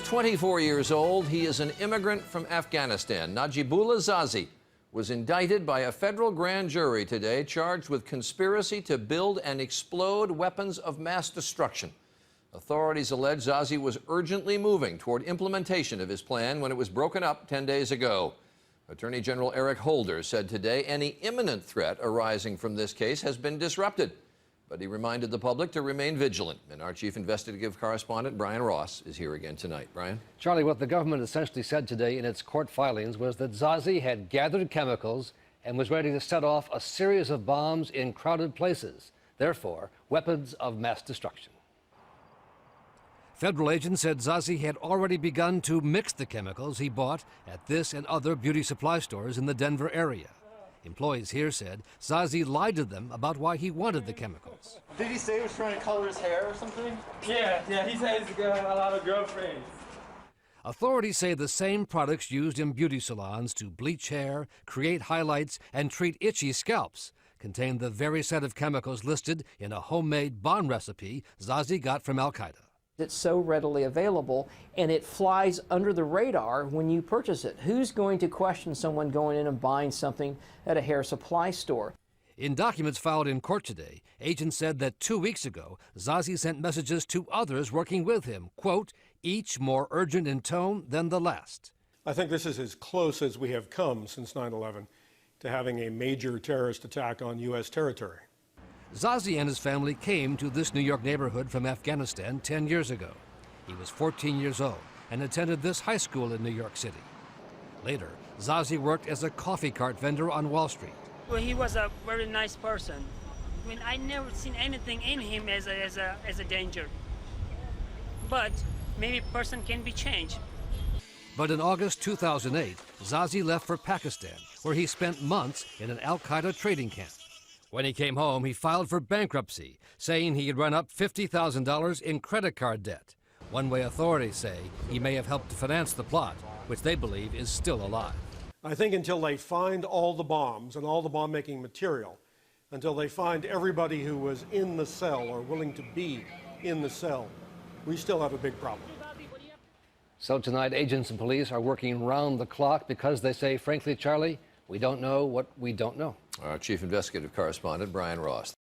is 24 years old. He is an immigrant from Afghanistan. Najibullah Zazi was indicted by a federal grand jury today, charged with conspiracy to build and explode weapons of mass destruction. Authorities allege Zazi was urgently moving toward implementation of his plan when it was broken up 10 days ago. Attorney General Eric Holder said today any imminent threat arising from this case has been disrupted. But he reminded the public to remain vigilant. And our chief investigative correspondent, Brian Ross, is here again tonight. Brian? Charlie, what the government essentially said today in its court filings was that Zazi had gathered chemicals and was ready to set off a series of bombs in crowded places. Therefore, weapons of mass destruction. Federal agents said Zazi had already begun to mix the chemicals he bought at this and other beauty supply stores in the Denver area. Employees here said Zazi lied to them about why he wanted the chemicals. Did he say he was trying to color his hair or something? Yeah, he said he's got a lot of girlfriends. Authorities say the same products used in beauty salons to bleach hair, create highlights, and treat itchy scalps contain the very set of chemicals listed in a homemade Bond recipe Zazi got from Al-Qaeda. It's so readily available, and it flies under the radar when you purchase it. Who's going to question someone going in and buying something at a hair supply store? In documents filed in court today, agents said that 2 weeks ago, Zazi sent messages to others working with him, quote, each more urgent in tone than the last. I think this is as close as we have come since 9/11 to having a major terrorist attack on U.S. territory. Zazi and his family came to this New York neighborhood from Afghanistan 10 years ago. He was 14 years old and attended this high school in New York City. Later, Zazi worked as a coffee cart vendor on Wall Street. Well, he was a very nice person. I mean, I never seen anything in him as a danger. But maybe a person can be changed. But in August 2008, Zazi left for Pakistan, where he spent months in an Al-Qaeda trading camp. When he came home, he filed for bankruptcy, saying he had run up $50,000 in credit card debt. One way authorities say he may have helped to finance the plot, which they believe is still alive. I think until they find all the bombs and all the bomb-making material, until they find everybody who was in the cell or willing to be in the cell, we still have a big problem. So tonight, agents and police are working round the clock because they say, frankly, Charlie, we don't know what we don't know. Our chief investigative correspondent, Brian Ross.